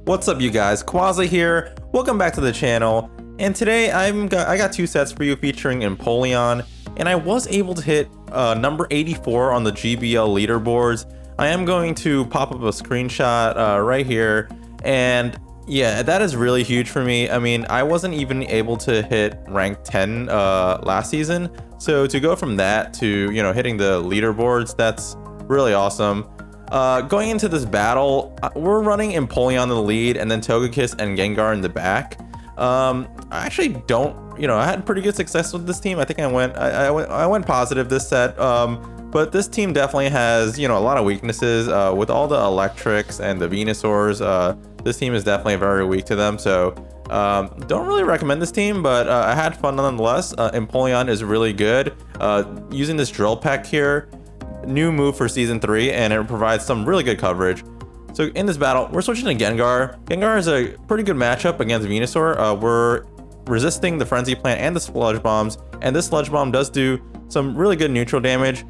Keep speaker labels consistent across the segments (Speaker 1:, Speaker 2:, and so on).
Speaker 1: What's up, you guys? Quasi here. Welcome back to the channel. And today I got two sets for you featuring EMPOLEON, and I was able to hit number 84 on the GBL leaderboards. I am going to pop up a screenshot right here, and yeah, that is really huge for me. I mean, I wasn't even able to hit rank 10 last season, so to go from that to, you know, hitting the leaderboards, that's really awesome. Going into this battle, we're running EMPOLEON in the lead and then Togekiss and Gengar in the back. I actually don't, you know, I had pretty good success with this team. I think I went positive this set, but this team definitely has, you know, a lot of weaknesses with all the electrics and the Venusaurs. This team is definitely very weak to them, so don't really recommend this team, but I had fun nonetheless. EMPOLEON is really good. Using this drill peck here, new move for season 3, and it provides some really good coverage. So in this battle, we're switching to Gengar. Gengar is a pretty good matchup against Venusaur. We're resisting the Frenzy Plant and the Sludge Bombs, and this Sludge Bomb does do some really good neutral damage.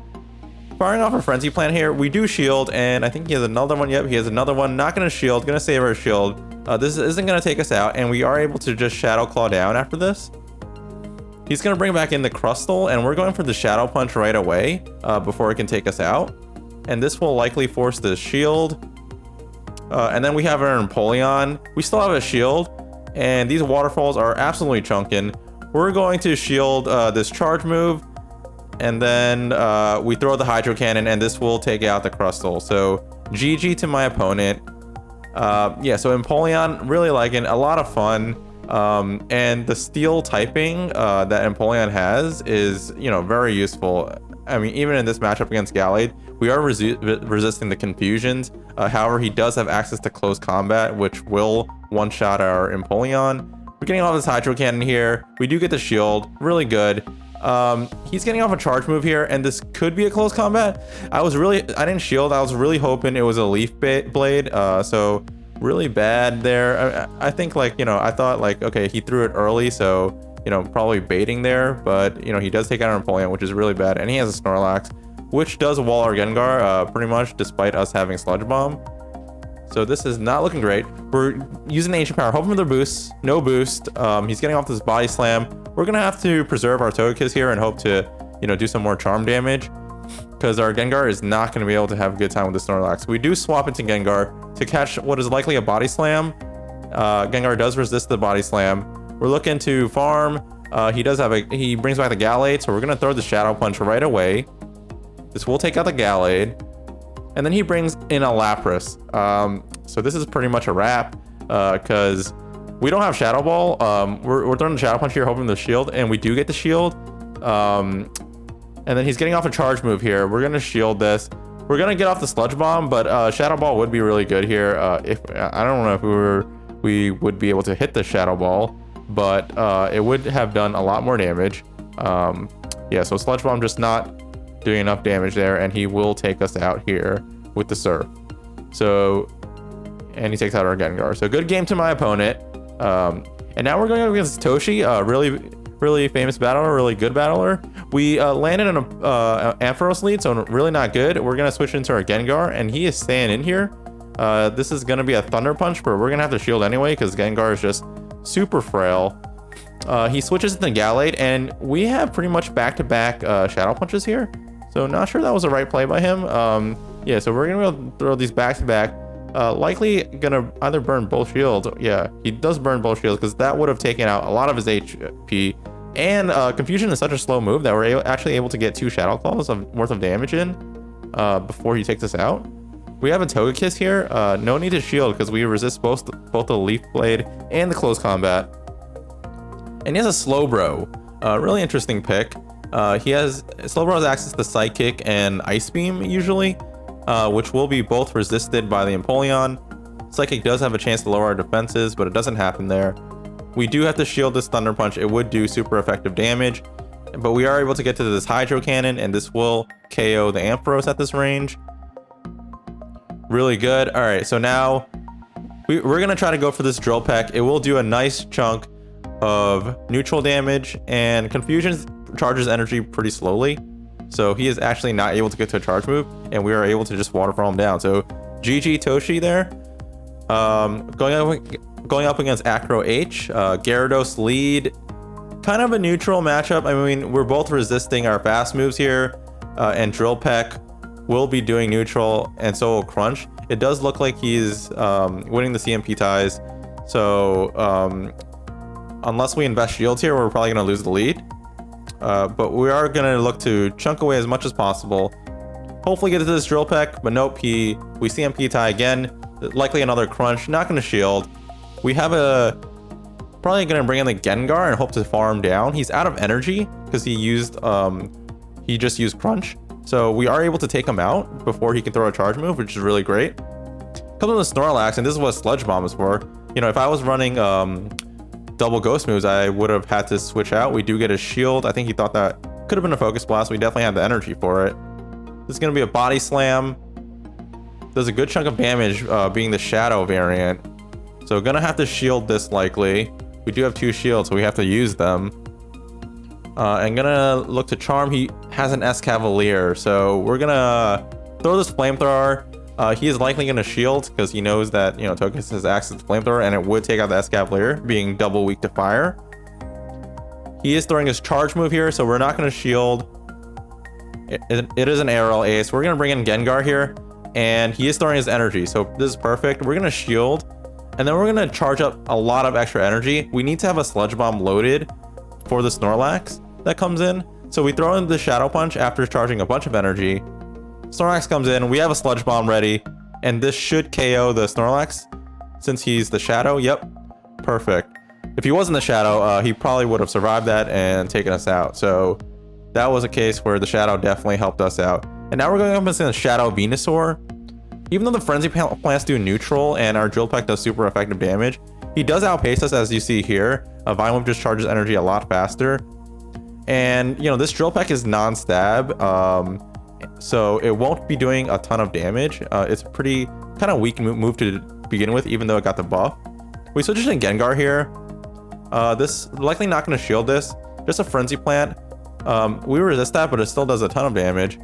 Speaker 1: Firing off a Frenzy Plant here, we do shield, and I think he has another one. Yep, he has another one. Not going to shield, going to save our shield. This isn't going to take us out, and we are able to just Shadow Claw down after this. He's going to bring back in the Crustle, and we're going for the Shadow Punch right away before it can take us out. And this will likely force the shield. And then we have our EMPOLEON. We still have a shield, and these waterfalls are absolutely chunking. We're going to shield this charge move, and then we throw the Hydro Cannon, and this will take out the Crustle. So GG to my opponent. Yeah, so EMPOLEON, really liking, a lot of fun. And the steel typing that EMPOLEON has is, you know, very useful. I mean, even in this matchup against Gallade, we are resisting the confusions. However, he does have access to close combat, which will one-shot our EMPOLEON. We're getting off this Hydro Cannon here. We do get the shield, really good. He's getting off a charge move here, and this could be a close combat. I didn't shield. I was really hoping it was a Leaf Blade, so really bad there. I think, like, you know, I thought, like, okay, he threw it early, so, you know, probably baiting there, but, you know, he does take out our EMPOLEON, which is really bad, and he has a Snorlax, which does wall our Gengar pretty much, despite us having Sludge Bomb. So this is not looking great. We're using Ancient Power, hoping for the boost. No boost. He's getting off this Body Slam. We're gonna have to preserve our Togekiss here and hope to, you know, do some more charm damage, because our Gengar is not going to be able to have a good time with the Snorlax. We do swap into Gengar to catch what is likely a Body Slam. Gengar does resist the Body Slam. We're looking to farm. He brings back the Gallade, so we're going to throw the Shadow Punch right away. This will take out the Gallade. And then he brings in a Lapras. So this is pretty much a wrap, because we don't have Shadow Ball. We're throwing the Shadow Punch here, hoping the shield, and we do get the shield. And then he's getting off a charge move here. We're going to shield this. We're going to get off the Sludge Bomb, but Shadow Ball would be really good here. I don't know if we would be able to hit the Shadow Ball, but it would have done a lot more damage. Yeah, so Sludge Bomb just not doing enough damage there, and he will take us out here with the Surf. So, and he takes out our Gengar. So good game to my opponent. And now we're going up against Toshi, really famous battler, really good battler. We landed in a Ampharos lead, so really not good. We're gonna switch into our Gengar, and he is staying in here. This is gonna be a Thunder Punch, but we're gonna have to shield anyway because Gengar is just super frail. He switches into Gallade, and we have pretty much back-to-back Shadow Punches here. So not sure that was the right play by him. Yeah, so we're gonna throw these back-to-back. Likely gonna either burn both shields. Yeah, he does burn both shields because that would have taken out a lot of his HP. And Confusion is such a slow move that we're actually able to get 2 Shadow Claws worth of damage in before he takes us out. We have a Togekiss here. No need to shield because we resist both the Leaf Blade and the close combat. And he has a Slowbro. Really interesting pick. Slowbro has access to Psychic and Ice Beam usually, which will be both resisted by the EMPOLEON. Psychic does have a chance to lower our defenses, but it doesn't happen there. We do have to shield this Thunder Punch. It would do super effective damage, but we are able to get to this Hydro Cannon, and this will KO the Ampharos at this range. Really good. All right, so now we're going to try to go for this Drill Peck. It will do a nice chunk of neutral damage, and Confusion charges energy pretty slowly. So he is actually not able to get to a charge move, and we are able to just waterfall him down. So GG Toshi there. Going up against Acro H, Gyarados lead. Kind of a neutral matchup. I mean, we're both resisting our fast moves here, and Drill Peck will be doing neutral, and so will Crunch. It does look like he's winning the CMP ties, so unless we invest shields here, we're probably going to lose the lead. But we are going to look to chunk away as much as possible. Hopefully get to this Drill Peck, but nope, we CMP tie again. Likely another Crunch, not going to shield. We have probably going to bring in the Gengar and hope to farm down. He's out of energy because he just used Crunch. So we are able to take him out before he can throw a charge move, which is really great. Comes with the Snorlax, and this is what Sludge Bomb is for. You know, if I was running double ghost moves, I would have had to switch out. We do get a shield. I think he thought that could have been a Focus Blast. We definitely have the energy for it. This is going to be a Body Slam. Does a good chunk of damage, being the Shadow variant. So gonna have to shield this likely. We do have 2 shields, so we have to use them. And gonna look to Charm. He has an Escavalier, so we're gonna throw this Flamethrower. He is likely gonna shield because he knows that, you know, Togekiss has access to Flamethrower, and it would take out the Escavalier, being double weak to fire. He is throwing his charge move here, so we're not gonna shield. It is an ARL Ace. We're gonna bring in Gengar here, and he is throwing his energy, so this is perfect. We're gonna shield, and then we're gonna charge up a lot of extra energy. We need to have a Sludge Bomb loaded for the Snorlax that comes in. So we throw in the Shadow Punch after charging a bunch of energy. Snorlax comes in, we have a Sludge Bomb ready, and this should KO the Snorlax since he's the Shadow. Yep, perfect. If he wasn't the Shadow, he probably would have survived that and taken us out. So that was a case where the Shadow definitely helped us out. And now we're going up against the Shadow Venusaur. Even though the Frenzy Plants do neutral and our Drill Peck does super effective damage, he does outpace us, as you see here. Vine Whip just charges energy a lot faster. And, you know, this Drill Peck is non-stab, so it won't be doing a ton of damage. It's a pretty kind of weak move to begin with, even though it got the buff. We switch to Gengar here. This likely not going to shield this. Just a Frenzy Plant. We resist that, but it still does a ton of damage.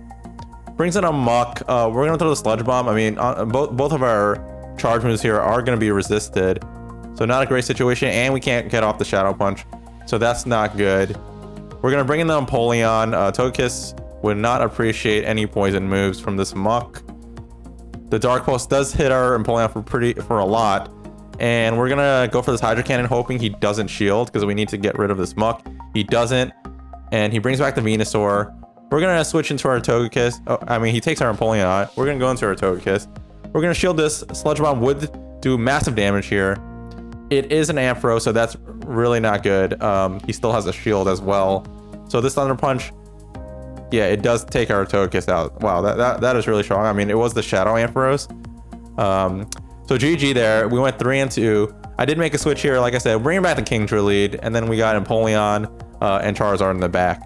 Speaker 1: Brings in a Muck. We're going to throw the Sludge Bomb. I mean, both of our charge moves here are going to be resisted. So not a great situation, and we can't get off the Shadow Punch. So that's not good. We're going to bring in the Empoleon. Togekiss would not appreciate any poison moves from this Muck. The Dark Pulse does hit our Empoleon for a lot. And we're going to go for this Hydro Cannon, hoping he doesn't shield, because we need to get rid of this Muck. He doesn't. And he brings back the Venusaur. We're going to switch into our Togekiss. Oh, I mean, he takes our Empoleon out. We're going to go into our Togekiss. We're going to shield this. Sludge Bomb would do massive damage here. It is an Ampharos, so that's really not good. He still has a shield as well. So this Thunder Punch, yeah, it does take our Togekiss out. Wow, that is really strong. I mean, it was the Shadow Ampharos. So GG there. We went 3-2. I did make a switch here, like I said, bringing back the Kingdra lead, and then we got Empoleon and Charizard in the back.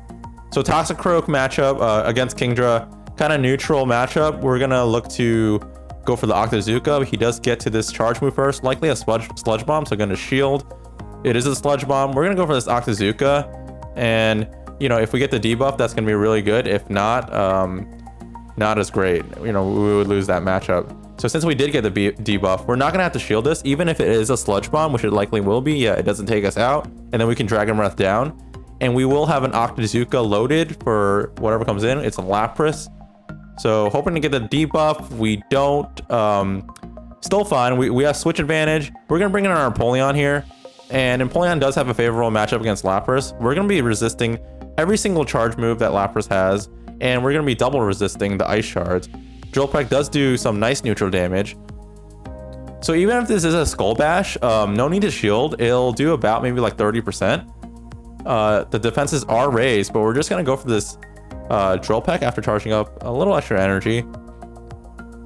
Speaker 1: So Toxicroak matchup against Kingdra, kind of neutral matchup. We're gonna look to go for the Octazooka. He does get to this charge move first, likely a Sludge Bomb, so gonna shield. It is a Sludge Bomb. We're gonna go for this Octazooka, and you know, if we get the debuff, that's gonna be really good. If not, not as great. You know, we would lose that matchup. So since we did get the debuff, we're not gonna have to shield this, even if it is a Sludge Bomb, which it likely will be. Yeah, it doesn't take us out, and then we can Dragon Breath down. And we will have an Octazooka loaded for whatever comes in. It's a Lapras. So hoping to get the debuff. We don't. Still fine. We have switch advantage. We're going to bring in our Empoleon here. And Empoleon does have a favorable matchup against Lapras. We're going to be resisting every single charge move that Lapras has. And we're going to be double resisting the Ice Shards. Drill Peck does do some nice neutral damage. So even if this is a Skull Bash, no need to shield. It'll do about maybe like 30%. The defenses are raised, but we're just gonna go for this Drill Peck after charging up a little extra energy.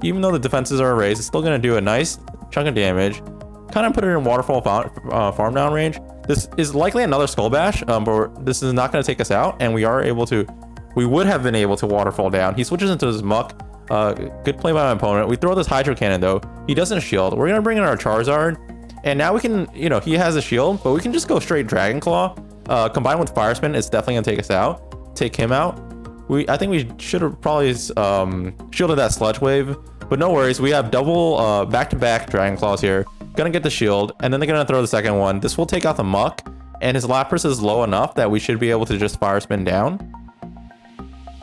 Speaker 1: Even though the defenses are raised, it's still gonna do a nice chunk of damage. Kind of put it in Waterfall farm down range. This is likely another Skull Bash, but this is not gonna take us out, and we would have been able to Waterfall down. He switches into his Muck. Good play by my opponent. We throw this Hydro Cannon though. He doesn't shield. We're gonna bring in our Charizard, and now we can, you know, he has a shield, but we can just go straight Dragon Claw. Combined with Fire Spin, it's definitely gonna take us out, take him out. I think we should have probably shielded that Sludge Wave But no worries, we have double back-to-back Dragon Claws here. Gonna get the shield, and then they're gonna throw the second one. This will take out the Muck, and his Lapras is low enough that we should be able to just Fire Spin down.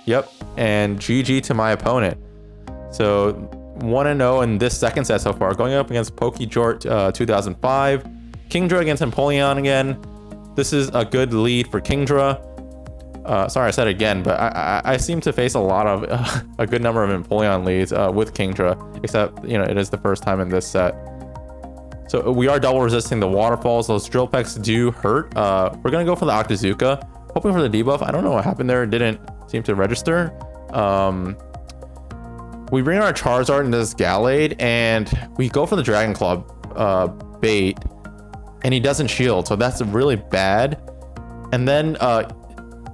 Speaker 1: Yep, and GG to my opponent. So 1-0 in this second set so far, going up against Pokejort 2005. Kingdra against Empoleon again. This is a good lead for Kingdra. Sorry I said it again, but I seem to face a lot of a good number of Empoleon leads with Kingdra, except, you know, it is the first time in this set. So we are double resisting the waterfalls. Those drill pecks do hurt. We're gonna go for the Octazooka, hoping for the debuff. I don't know what happened there. It didn't seem to register. We bring our Charizard into this Gallade, and we go for the Dragon Claw bait, and he doesn't shield, so that's really bad. And then,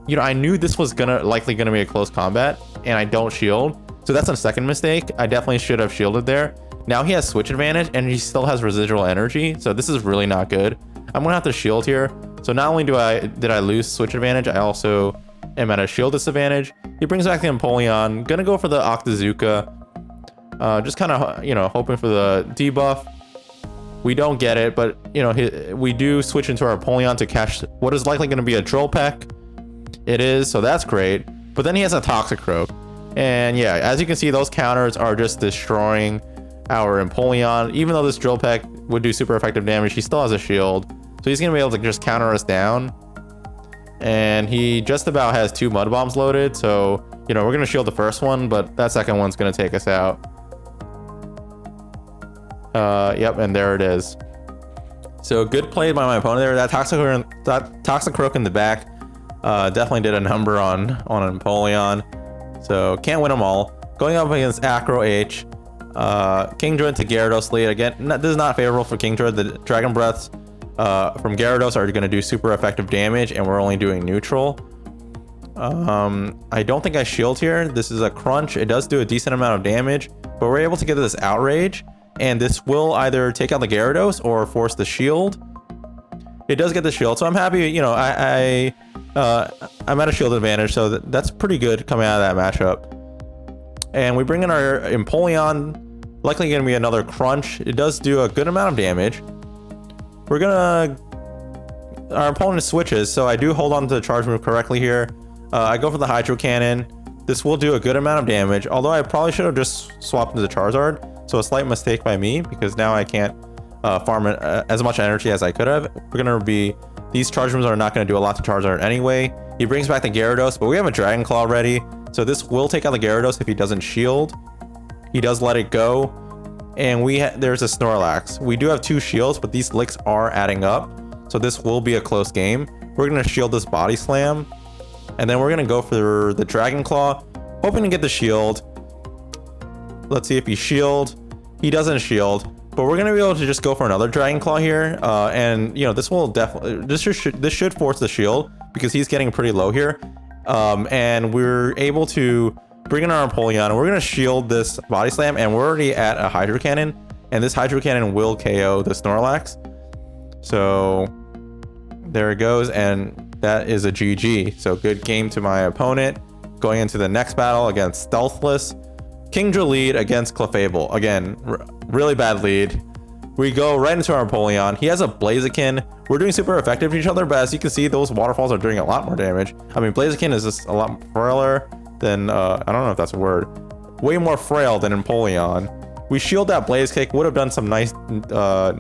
Speaker 1: you know, I knew this was likely gonna be a close combat, and I don't shield, so that's a second mistake. I definitely should have shielded there. Now he has switch advantage, and he still has residual energy, so this is really not good. I'm gonna have to shield here. So not only did I lose switch advantage, I also am at a shield disadvantage. He brings back the Empoleon. Gonna go for the Octazooka. Just kind of, you know, hoping for the debuff. We don't get it, but, you know, we do switch into our Empoleon to catch what is likely going to be a Drill Peck. It is, so that's great. But then he has a Toxicroak. And yeah, as you can see, those counters are just destroying our Empoleon. Even though this Drill Peck would do super effective damage, he still has a shield. So he's going to be able to just counter us down. And he just about has 2 Mud Bombs loaded. So, you know, we're going to shield the first one, but that second one's going to take us out. Yep, and there it is. So good play by my opponent there. That Toxicroak in the back definitely did a number on Empoleon. So can't win them all. Going up against Acro H. Kingdra into Gyarados lead. Again, this is not favorable for Kingdra. The Dragon Breaths from Gyarados are going to do super effective damage, and we're only doing neutral. I don't think I shield here. This is a crunch. It does do a decent amount of damage, but we're able to get this Outrage, and this will either take out the Gyarados or force the shield. It does get the shield, so I'm happy. You know, I'm at a shield advantage, so that's pretty good coming out of that matchup. And we bring in our Empoleon. Likely going to be another crunch. It does do a good amount of damage. Our opponent switches, so I do hold on to the charge move correctly here. I go for the Hydro Cannon. This will do a good amount of damage, although I probably should have just swapped into the Charizard. So a slight mistake by me, because now I can't farm as much energy as I could have. These charge moves are not going to do a lot to Charizard anyway. He brings back the Gyarados, but we have a Dragon Claw ready, so this will take out the Gyarados if he doesn't shield. He does let it go, and there's a Snorlax. We do have 2 shields, but these licks are adding up, so this will be a close game. We're going to shield this Body Slam, and then we're going to go for the Dragon Claw, hoping to get the shield. Let's see if he shield. He doesn't shield, but we're going to be able to just go for another Dragon Claw here, and you know, this will definitely this should force the shield because he's getting pretty low here, and we're able to bring in our Empoleon, and we're going to shield this Body Slam, and we're already at a Hydro Cannon, and this Hydro Cannon will KO the Snorlax. So there it goes, and that is a GG. So good game to my opponent. Going into the next battle against Stealthless. Kingdra lead against Clefable. Again, really bad lead. We go right into our Empoleon. He has a Blaziken. We're doing super effective to each other, but as you can see, those waterfalls are doing a lot more damage. I mean, Blaziken is just a lot frailer than, I don't know if that's a word, way more frail than Empoleon. We shield that Blaze Kick, would have done some nice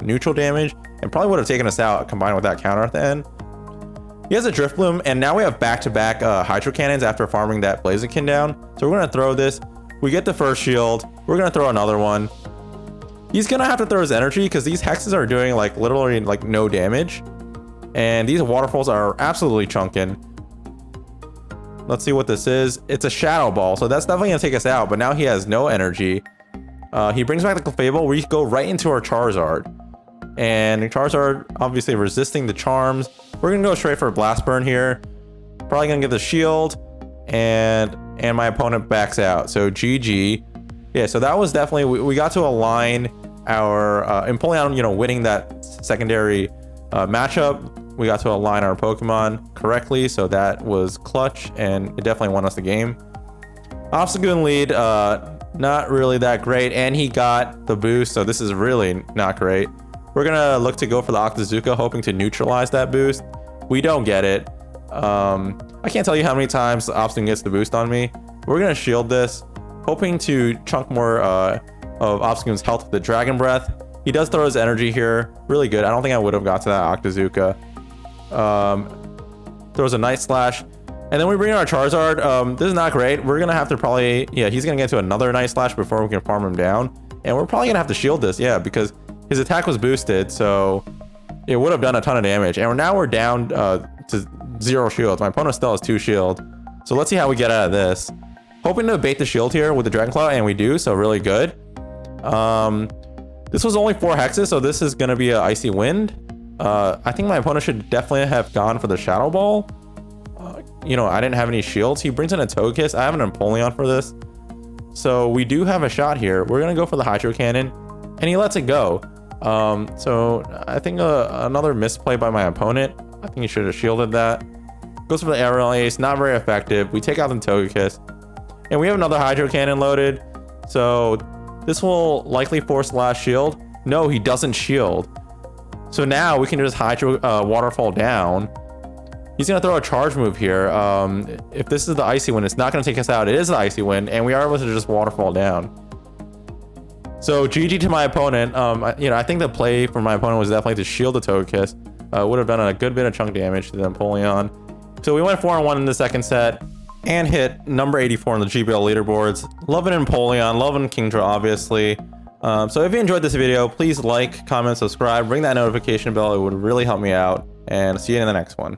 Speaker 1: neutral damage, and probably would have taken us out combined with that counter at the end. He has a Drift Bloom, and now we have back-to-back Hydro Cannons after farming that Blaziken down. So we're going to throw this. We get the first shield. We're going to throw another one. He's going to have to throw his energy because these hexes are doing like literally like no damage. And these waterfalls are absolutely chunking. Let's see what this is. It's a Shadow Ball, so that's definitely going to take us out, but now he has no energy. He brings back the Clefable. We go right into our Charizard. And Charizard obviously resisting the charms. We're going to go straight for a Blast Burn here. Probably going to get the shield. And my opponent backs out. So GG. Yeah, so that was definitely, we got to align our Empoleon, you know, winning that secondary matchup. We got to align our Pokemon correctly, so that was clutch, and it definitely won us the game. Obstagoon lead, not really that great. And he got the boost, so this is really not great. We're gonna look to go for the Octazooka, hoping to neutralize that boost. We don't get it. I can't tell you how many times Obstagoon gets the boost on me. We're gonna shield this, hoping to chunk more of Obstagoon's health with the Dragon Breath. He does throw his energy here, really good. I don't think I would have got to that Octazooka. Throws a Night Slash, and then we bring in our Charizard. This is not great. We're gonna have to probably, yeah, he's gonna get to another Night Slash before we can farm him down, and we're probably gonna have to shield this, yeah, because his attack was boosted, so it would have done a ton of damage. And now we're down to 0 shields. My opponent still has 2 shield, so let's see how we get out of this. Hoping to bait the shield here with the Dragon Claw, and we do, so really good. This was only 4 hexes, so this is gonna be an Icy Wind. I think my opponent should definitely have gone for the Shadow Ball. You know, I didn't have any shields. He brings in a Togekiss. I have an Empoleon for this, so we do have a shot here. We're gonna go for the Hydro Cannon, and he lets it go. So I think another misplay by my opponent. I think he should have shielded that. Goes for the Aerial Ace, not very effective. We take out the Togekiss, and we have another Hydro Cannon loaded, so this will likely force the last shield. No, he doesn't shield. So now we can just Hydro Waterfall down. He's gonna throw a charge move here. If this is the Icy Wind, it's not gonna take us out. It is the Icy Wind, and we are able to just Waterfall down. So GG to my opponent. You know, I think the play for my opponent was definitely to shield the Togekiss. Would have done a good bit of chunk damage to the Empoleon. So we went 4-1 in the second set and hit number 84 on the GBL leaderboards. Loving Empoleon, loving Kingdra, obviously. So if you enjoyed this video, please like, comment, subscribe, ring that notification bell. It would really help me out. And see you in the next one.